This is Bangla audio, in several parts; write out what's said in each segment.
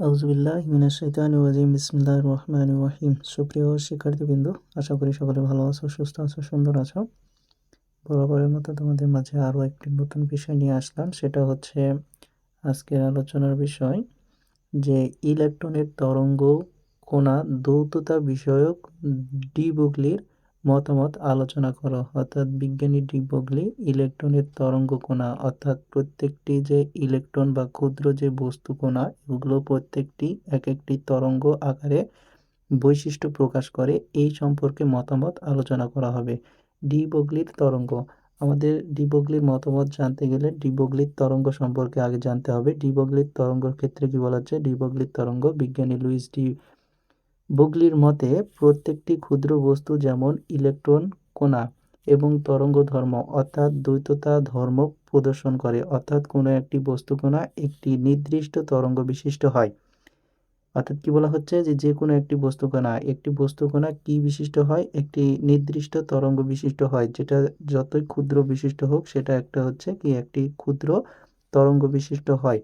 আউযুবিল্লাহি মিনাশ শাইতানির রাজিম বিসমিল্লাহির রহমানির রহিম। সুপ্রিয় শিক্ষার্থীবৃন্দ, আশা করি সকলে ভালো আছো, সুস্থ আছো, সুন্দর আছো। বরাবরের মতো তোমাদের মাঝে আরও একটি নতুন বিষয় নিয়ে আসলাম। সেটা হচ্ছে আজকের আলোচনার বিষয় যে ইলেকট্রনের তরঙ্গ কণা দ্বৈততা বিষয়ক ডি ব্রগলির মতামত আলোচনা করো। অর্থাৎ বিজ্ঞানী ডি ব্রগলি ইলেকট্রনের তরঙ্গ কণা অর্থাৎ প্রত্যেকটি যে ইলেকট্রন বা ক্ষুদ্র যে বস্তু কণা, এগুলো প্রত্যেকটি এক একটি তরঙ্গ আকারে বৈশিষ্ট্য প্রকাশ করে, এই সম্পর্কে মতামত আলোচনা করা হবে। ডি ব্রগলির তরঙ্গ, আমাদের ডি ব্রগলির মতামত জানতে গেলে ডি ব্রগলির তরঙ্গ সম্পর্কে আগে জানতে হবে। ডি ব্রগলির তরঙ্গের ক্ষেত্রে কি বলা হচ্ছে? ডি ব্রগলির তরঙ্গ বিজ্ঞানী লুইস ডি ব্রগলির মতে প্রত্যেকটি ক্ষুদ্র বস্তু যেমন ইলেকট্রন, কণা এবং তরঙ্গ ধর্ম অর্থাৎ দ্বৈততা ধর্ম প্রদর্শন করে। অর্থাৎ কোনো একটি বস্তু কণা একটি নির্দিষ্ট তরঙ্গ বিশিষ্ট হয়। অর্থাৎ কি বলা হচ্ছে যে কোনো একটি বস্তু কণা কি বিশিষ্ট হয়? একটি নির্দিষ্ট তরঙ্গ বিশিষ্ট হয়, যেটা যতই ক্ষুদ্র বিশিষ্ট হোক সেটা একটা হচ্ছে কি একটি ক্ষুদ্র তরঙ্গ বিশিষ্ট হয়।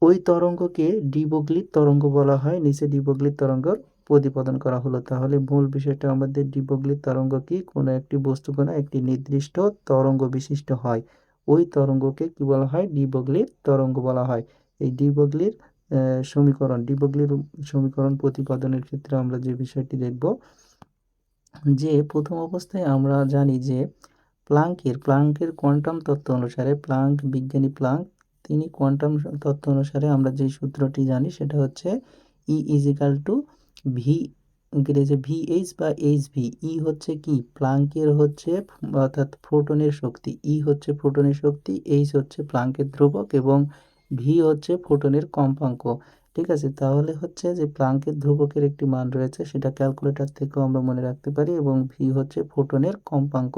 ওই তরঙ্গকে ডি ব্রগলির তরঙ্গ বলা হয়। নিচে ডি ব্রগলির তরঙ্গ প্রতিপাদন করা হলো। তাহলে মূল বিষয়টা আমাদের ডি ব্রগলির তরঙ্গ কি? কোনো একটি বস্তু কণা একটি নির্দিষ্ট তরঙ্গ বিশিষ্ট হয়, ওই তরঙ্গকে কি বলা হয়? ডি ব্রগলির তরঙ্গ বলা হয়। এই ডি ব্রগলির ডি ব্রগলির সমীকরণ প্রতিপাদনের ক্ষেত্রে আমরা যে বিষয়টি দেখব, যে প্রথম অবস্থায় আমরা জানি যে প্লাঙ্কের কোয়ান্টাম তত্ত্ব অনুসারে বিজ্ঞানী প্লাঙ্ক তিনি কোয়ান্টাম তত্ত্ব অনুসারে আমরা যে সূত্রটি জানি সেটা হচ্ছে ই ইজিক্যাল টু ভি ইংরেজি ভিএইচ বা এইচ ভি। ই হচ্ছে কি? প্লাঙ্কের হচ্ছে অর্থাৎ ফোটনের শক্তি। ই হচ্ছে ফোটনের শক্তি, এইচ হচ্ছে প্লাঙ্কের ধ্রুবক এবং ভি হচ্ছে ফোটনের কম্পাঙ্ক। ঠিক আছে, তাহলে হচ্ছে যে প্লাঙ্কের ধ্রুবকের একটি মান রয়েছে, সেটা ক্যালকুলেটর থেকেও আমরা মনে রাখতে পারি, এবং ভি হচ্ছে ফোটনের কম্পাঙ্ক।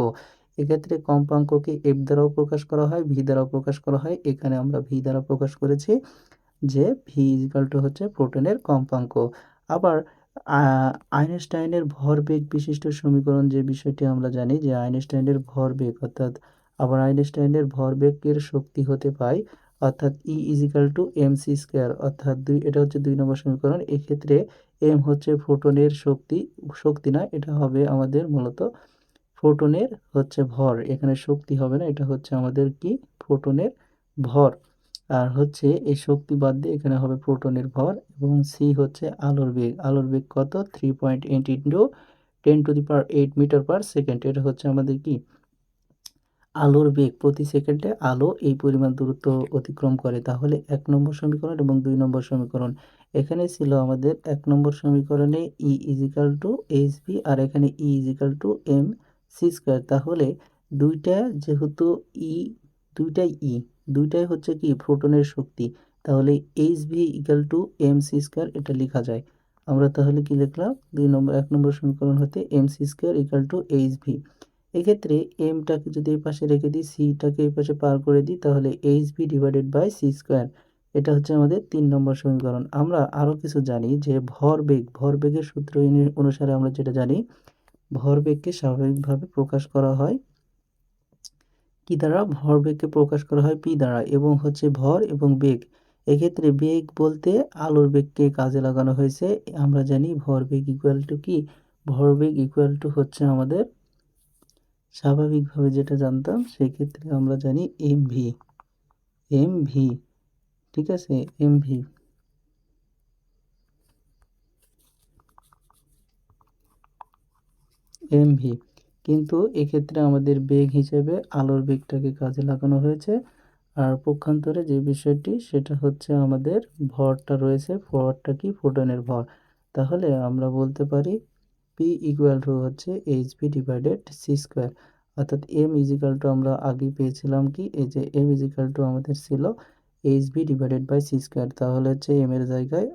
এক্ষেত্রে কম্পাঙ্ককে এফ দ্বারাও প্রকাশ করা হয়, ভি দ্বারাও প্রকাশ করা হয়। এখানে আমরা ভি দ্বারা প্রকাশ করেছি, যে ভি ইজিক্যাল টু হচ্ছে প্রোটনের কম্পাঙ্ক। আবার আইনস্টাইনের ভরবেগ বিশিষ্ট সমীকরণ, যে বিষয়টি আমরা জানি যে আইনস্টাইনের ভরবেগ অর্থাৎ আইনস্টাইনের ভরবেগের শক্তি হতে পাই অর্থাৎ E equal to M C square, অর্থাৎ এটা হচ্ছে 2 নম্বর সমীকরণ। এক্ষেত্রে এম হচ্ছে ফোটনের শক্তি না, এটা হবে আমাদের মূলত ফোটনের হচ্ছে ভর। এখানে শক্তি হবে না, এটা হচ্ছে আমাদের কি? ফোটনের ভর। আর হচ্ছে এই শক্তি বাদ দিয়ে এখানে হবে প্রোটনের ভর, এবং সি হচ্ছে আলোর বেগ কত? 3.8 ইন্টু 10⁸ মিটার পার সেকেন্ড। এটা হচ্ছে আমাদের কি? আলোর বেগ। প্রতি সেকেন্ডে আলো এই পরিমাণ দূরত্ব অতিক্রম করে। তাহলে 1 নম্বর সমীকরণ এবং 2 নম্বর সমীকরণ, এখানে ছিল আমাদের 1 নম্বর সমীকরণে E equal to H V, আর এখানে E equal to M C square. তাহলে দুইটা যেহেতু ই দুইটাই হচ্ছে কি? ফোটনের শক্তি, তাহলে H V equal to M C square এটা লেখা যায়। আমরা তাহলে কি লিখলাম? 1 নম্বর সমীকরণ হতে M C square equal to H V. এক্ষেত্রে এমটাকে যদি এই পাশে রেখে দিই, সিটাকে এই পাশে পার করে দিই, তাহলে H V divided by C square. এটা হচ্ছে আমাদের 3 নম্বর সমীকরণ। আমরা আরও কিছু জানি যে ভরবেগের সূত্র অনুসারে আমরা যেটা জানি, ভরবেগকে স্বাভাবিকভাবে প্রকাশ করা হয় কি দ্বারা? ভরবেগকে প্রকাশ করা হয় পি দ্বারা, এবং হচ্ছে ভর এবং বেগ। এক্ষেত্রে বেগ বলতে আলোর বেগকে কাজে লাগানো হয়েছে। আমরা জানি ভরবেগ ইকুয়াল টু কি? ভরবেগ ইকুয়াল টু হচ্ছে আমাদের স্বাভাবিকভাবে যেটা জানতাম, সেক্ষেত্রে আমরা জানি এমভি। ঠিক আছে, এমভি। কিন্তু এক্ষেত্রে আমাদের বেগ হিসেবে আলোর বেগটাকে কাজে লাগানো হয়েছে। আর পক্ষান্তরে যে বিষয়টি, সেটা হচ্ছে আমাদের ভরটা রয়েছে। ভরটা কি? ফোটনের ভর। তাহলে আমরা বলতে পারি পি ইকুয়াল টু হচ্ছে H V divided C square. অর্থাৎ এম ইজিক্যাল টু আমরা আগেই পেয়েছিলাম কি? এই যে এম ইজিক্যাল টু আমাদের ছিল H V divided by C square. তাহলে হচ্ছে এম এর জায়গায়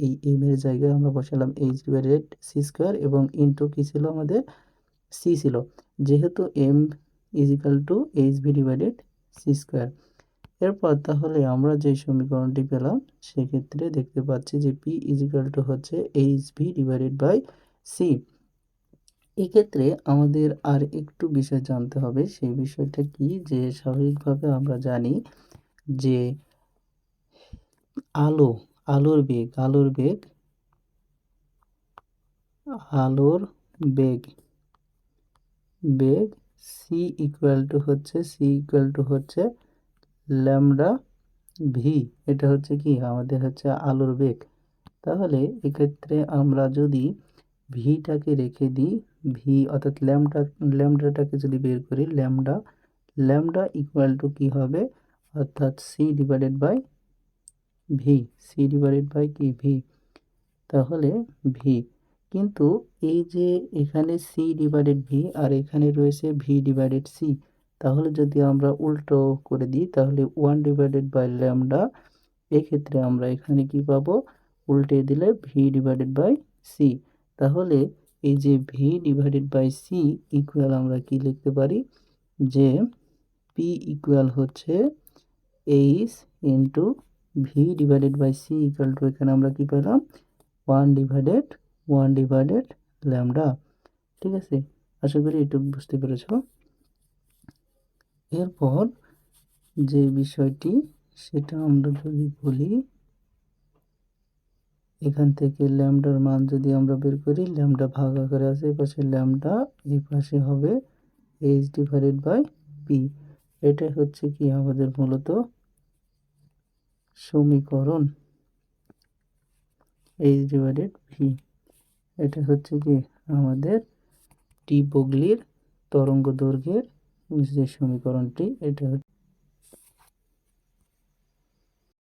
এই এম এর জায়গায় আমরা বসালাম এইচ ডিভাইডেড সি স্কোয়ার, এবং ইন্টু কি ছিল আমাদের? সি ছিল। যেহেতু M is equal to H V divided C square. এরপর তাহলে আমরা যে সমীকরণটি পেলাম, সেক্ষেত্রে দেখতে পাচ্ছি যে পি ইজিক্যাল টু হচ্ছে H V divided by C. এক্ষেত্রে আমাদের আর একটু বিষয় জানতে হবে। সেই বিষয়টা কি? যে স্বাভাবিকভাবে আমরা জানি যে আলো, আলোর বেগ, আলোর বেগ বেগ সি ইকুয়াল টু হচ্ছে ল্যামডা ভি। এটা হচ্ছে কি আমাদের হচ্ছে আলোর বেগ। তাহলে এক্ষেত্রে আমরা যদি ভিটাকে রেখে দিই, ভি অর্থাৎ ল্যামডাটাকে যদি বের করি, ল্যামডা ইকুয়াল টু কি হবে, অর্থাৎ সি ডিভাইডেড বাই ভি। তাহলে ভি, কিন্তু এই যে এখানে সি ডিভাইডেড ভি আর এখানে রয়েছে ভি ডিভাইডেড সি, তাহলে যদি আমরা উল্টো করে দিই তাহলে 1/ল্যামডা, এক্ষেত্রে আমরা এখানে কি পাবো, উল্টে দিলে ভি ডিভাইডেড বাই সি। তাহলে এই যে V divided by C equal আমরা কি লিখতে পারি, যে পি ইকুয়াল হচ্ছে H into V divided by C equal to, এখানে আমরা কি পেলাম, 1/1 ল্যামডা। ঠিক আছে, আশা করি এটুকু বুঝতে পেরেছ। এরপর যে বিষয়টি সেটা আমরা যদি বলি, এখান থেকে ল্যামডার মান যদি আমরা বের করি, ল্যামডা ভাগ আকারে আছে, এই পাশে ল্যামডা, এই পাশে হবে এইচ ডিভাইডেড বাই পি। এটা হচ্ছে কি আমাদের মূলত সমীকরণ এইচ ডিভাইডেড ভি। এটা হচ্ছে কি আমাদের ডি ব্রগলির তরঙ্গ দৈর্ঘ্যের যে সমীকরণটি, এটা